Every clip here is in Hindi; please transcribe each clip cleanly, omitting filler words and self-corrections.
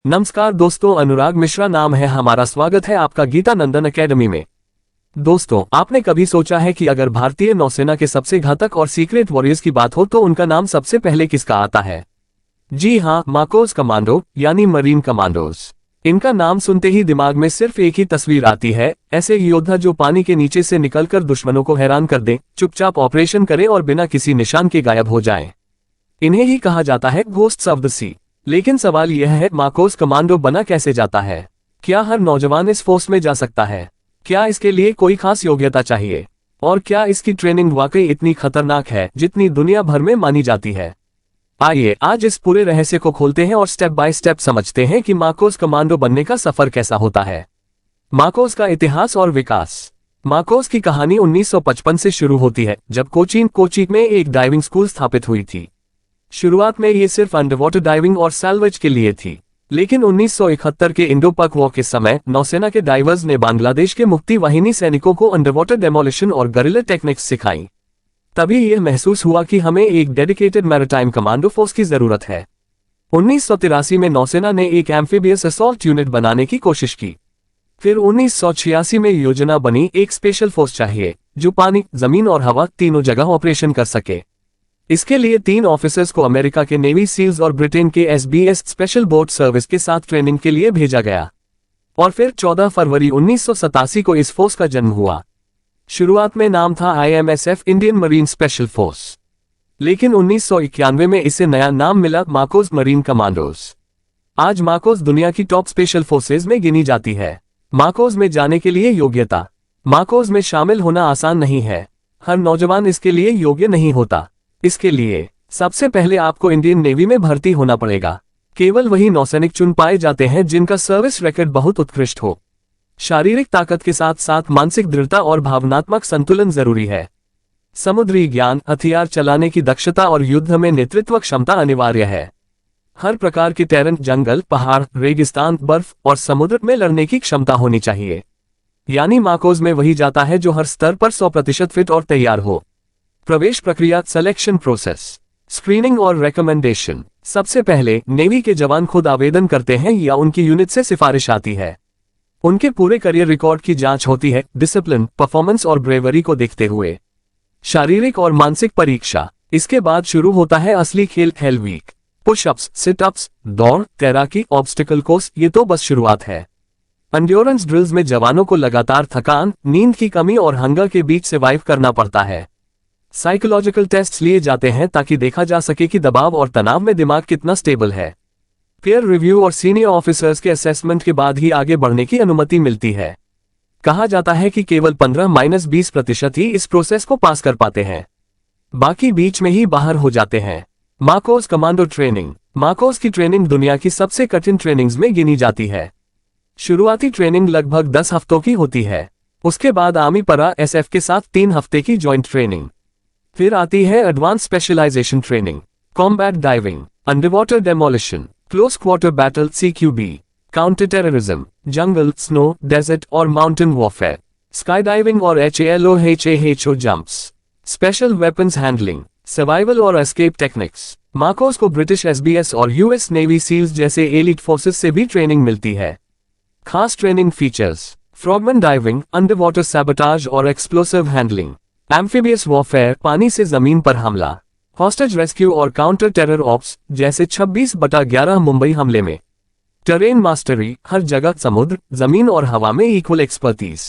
नमस्कार दोस्तों, अनुराग मिश्रा नाम है हमारा। स्वागत है आपका गीता नंदन एकेडमी में। दोस्तों, आपने कभी सोचा है कि अगर भारतीय नौसेना के सबसे घातक और सीक्रेट वॉरियर्स की बात हो तो उनका नाम सबसे पहले किसका आता है? जी हाँ, मार्कोस कमांडो यानी मरीन कमांडोज। इनका नाम सुनते ही दिमाग में सिर्फ एक ही तस्वीर आती है, ऐसे योद्धा जो पानी के नीचे से निकलकर दुश्मनों को हैरान कर दें, चुपचाप ऑपरेशन करें और बिना किसी निशान के गायब हो जाएं। इन्हें ही कहा जाता है घोस्ट्स ऑफ द सी। लेकिन सवाल यह है, मार्कोस कमांडो बना कैसे जाता है? क्या हर नौजवान इस फोर्स में जा सकता है? क्या इसके लिए कोई खास योग्यता चाहिए? और क्या इसकी ट्रेनिंग वाकई इतनी खतरनाक है जितनी दुनिया भर में मानी जाती है? आइए आज इस पूरे रहस्य को खोलते हैं और स्टेप बाय स्टेप समझते हैं कि मार्कोस कमांडो बनने का सफर कैसा होता है। मार्कोस का इतिहास और विकास। मार्कोस की कहानी 1955 से शुरू होती है, जब कोचीन में एक डाइविंग स्कूल स्थापित हुई थी। शुरुआत में ये सिर्फ अंडरवाटर डाइविंग और सैल्वेज के लिए थी, लेकिन 1971 के इंडो पाक वॉर के समय नौसेना के डाइवर्स ने बांग्लादेश के मुक्ति वाहिनी सैनिकों को अंडरवाटर डेमोलिशन और गरिल्ला टेक्निक्स सिखाई। तभी यह महसूस हुआ कि हमें एक डेडिकेटेड मैरिटाइम कमांडो फोर्स की जरूरत है। 1983 में नौसेना ने एक एम्फीबियस असॉल्ट यूनिट बनाने की कोशिश की। फिर 1986 में योजना बनी, एक स्पेशल फोर्स चाहिए जो पानी, जमीन और हवा तीनों जगह ऑपरेशन कर सके। इसके लिए 3 ऑफिसर्स को अमेरिका के नेवी सील्स और ब्रिटेन के SBS स्पेशल बोट सर्विस के साथ ट्रेनिंग के लिए भेजा गया। और फिर 14 फरवरी 1987 को इस फोर्स का जन्म हुआ। शुरुआत में नाम था IMSF Indian marine special force, लेकिन 1991 में इसे नया नाम मिला, मार्कोस मरीन कमांडोज। आज मार्कोस दुनिया की टॉप स्पेशल फोर्सेज में गिनी जाती है। मार्कोस में जाने के लिए योग्यता। मार्कोस में शामिल होना आसान नहीं है, हर नौजवान इसके लिए योग्य नहीं होता। इसके लिए सबसे पहले आपको इंडियन नेवी में भर्ती होना पड़ेगा। केवल वही नौसैनिक चुन पाए जाते हैं जिनका सर्विस रिकॉर्ड बहुत उत्कृष्ट हो। शारीरिक ताकत के साथ साथ मानसिक दृढ़ता और भावनात्मक संतुलन जरूरी है। समुद्री ज्ञान, हथियार चलाने की दक्षता और युद्ध में नेतृत्व क्षमता अनिवार्य है। हर प्रकार के टेरेन, जंगल, पहाड़, रेगिस्तान, बर्फ और समुद्र में लड़ने की क्षमता होनी चाहिए। यानी मार्कोस में वही जाता है जो हर स्तर पर 100% फिट और तैयार हो। प्रवेश प्रक्रिया, सिलेक्शन प्रोसेस, स्क्रीनिंग और रिकमेंडेशन। सबसे पहले नेवी के जवान खुद आवेदन करते हैं या उनकी यूनिट से सिफारिश आती है। उनके पूरे करियर रिकॉर्ड की जांच होती है, डिसिप्लिन, परफॉर्मेंस और ब्रेवरी को देखते हुए। शारीरिक और मानसिक परीक्षा। इसके बाद शुरू होता है असली खेल, हेल वीक। पुशअप्स, सिटअप्स, दौड़, तैराकी, ऑब्स्टिकल कोर्स, ये तो बस शुरुआत है। एंड्योरेंस ड्रिल्स में जवानों को लगातार थकान, नींद की कमी और हंगर के बीच सर्वाइव करना पड़ता है। साइकोलॉजिकल टेस्ट्स लिए जाते हैं ताकि देखा जा सके कि दबाव और तनाव में दिमाग कितना स्टेबल है। पीयर रिव्यू और सीनियर ऑफिसर्स के असेसमेंट के बाद ही आगे बढ़ने की अनुमति मिलती है। कहा जाता है कि केवल 15-20% ही इस प्रोसेस को पास कर पाते हैं, बाकी बीच में ही बाहर हो जाते हैं। Marcos commando training. मार्कोस की ट्रेनिंग दुनिया की सबसे कठिन ट्रेनिंग्स में गिनी जाती है। शुरुआती ट्रेनिंग लगभग 10 हफ्तों की होती है। उसके बाद आर्मी पैरा SF के साथ 3 हफ्ते की ज्वाइंट ट्रेनिंग। फिर आती है advance specialisation training, combat diving, underwater demolition, close quarter battle CQB, counter terrorism, jungle, snow, desert और माउंटेन वॉरफेयर, स्काई डाइविंग और HALO jumps, special weapons handling, survival और एस्केप टेक्निक्स। मार्कोस को ब्रिटिश SBS और US नेवी सील्स जैसे एलीट फोर्सेस से भी ट्रेनिंग मिलती है। खास training features, frogman diving, underwater sabotage और एक्सप्लोसिव हैंडलिंग, एम्फीबियस वॉरफेयर, पानी से जमीन पर हमला, हॉस्टेज रेस्क्यू और काउंटर टेरर ऑप्स जैसे 26/11 मुंबई हमले में, टेरेन मास्टरी, हर जगह समुद्र, जमीन और हवा में इक्वल एक्सपर्टीज।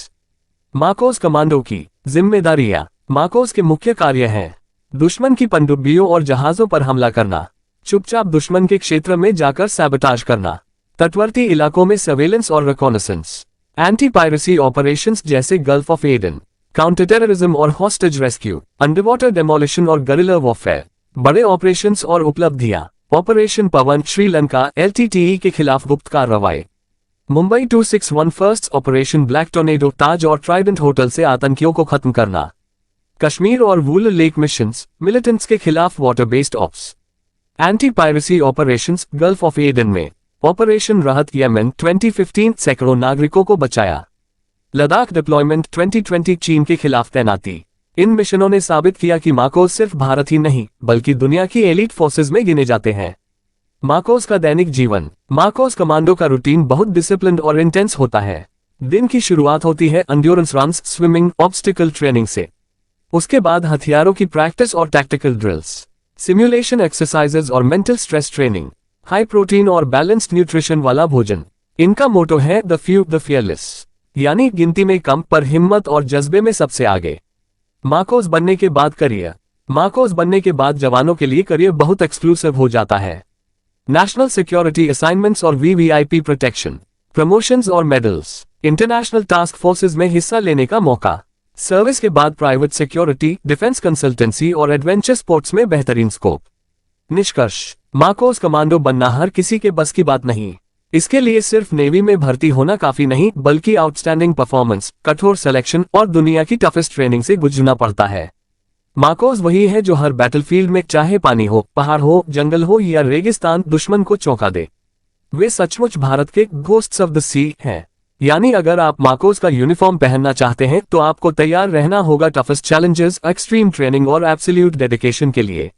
मार्कोस कमांडो की जिम्मेदारियां। मार्कोस के मुख्य कार्य हैं: दुश्मन की पनडुब्बियों और जहाजों पर हमला करना, चुपचाप दुश्मन के क्षेत्र में जाकर सैबोटाज करना, तटवर्ती इलाकों में सर्वेलेंस और रिकॉनेसेंस, एंटी पायरेसी ऑपरेशंस जैसे gulf of Aden, counter terrorism और हॉस्टेज रेस्क्यू, अंडरवाटर डेमोलिशन और गरिल्ला वॉरफेयर। बड़े ऑपरेशंस और उपलब्धियां। ऑपरेशन पवन, श्रीलंका LTTE के खिलाफ गुप्त कार्रवाई। Mumbai 261 first operation black tornado, Taj और ट्राइडेंट होटल से आतंकियों को खत्म करना। कश्मीर और वूल लेक मिशंस, मिलिटेंट्स के खिलाफ water based ops. Anti piracy operations, gulf of Aden में। ऑपरेशन राहत, यमन 2015 सैकड़ों नागरिकों को बचाया। लद्दाख डिप्लॉयमेंट 2020, चीन के खिलाफ तैनाती। इन मिशनों ने साबित किया कि मार्कोस सिर्फ भारत ही नहीं बल्कि दुनिया की एलीट फोर्सेज में गिने जाते हैं। मार्कोस का दैनिक जीवन। मार्कोस कमांडो का रूटीन बहुत डिसिप्लिन्ड और इंटेंस होता है। दिन की शुरुआत होती है endurance runs, swimming, obstacle training से। उसके बाद हथियारों की प्रैक्टिस और टैक्टिकल ड्रिल्स, सिमुलेशन एक्सरसाइजेज और mental stress training. High protein और बैलेंस्ड न्यूट्रिशन वाला भोजन। इनका मोटो है द फ्यू द फियरलेस, यानी गिनती में कम पर हिम्मत और जज्बे में सबसे आगे। मार्कोस बनने के बाद करियर। मार्कोस बनने के बाद जवानों के लिए करियर बहुत एक्सक्लूसिव हो जाता है। नेशनल सिक्योरिटी असाइनमेंट्स और वीवीआईपी प्रोटेक्शन, प्रमोशंस और मेडल्स, इंटरनेशनल टास्क फोर्सेज में हिस्सा लेने का मौका, सर्विस के बाद प्राइवेट सिक्योरिटी, डिफेंस कंसल्टेंसी और एडवेंचर स्पोर्ट्स में बेहतरीन स्कोप। निष्कर्ष, मार्कोस कमांडो बनना हर किसी के बस की बात नहीं। इसके लिए सिर्फ नेवी में भर्ती होना काफी नहीं, बल्कि आउटस्टैंडिंग परफॉर्मेंस, कठोर सिलेक्शन और दुनिया की टफेस्ट ट्रेनिंग से गुजरना पड़ता है। मार्कोस वही है जो हर बैटलफील्ड में, चाहे पानी हो, पहाड़ हो, जंगल हो या रेगिस्तान, दुश्मन को चौंका दे। वे सचमुच भारत के घोस्ट्स ऑफ द सी हैं। यानी अगर आप मार्कोस का यूनिफॉर्म पहनना चाहते हैं तो आपको तैयार रहना होगा टफेस्ट चैलेंजेस, एक्सट्रीम ट्रेनिंग और एब्सोल्यूट डेडिकेशन के लिए।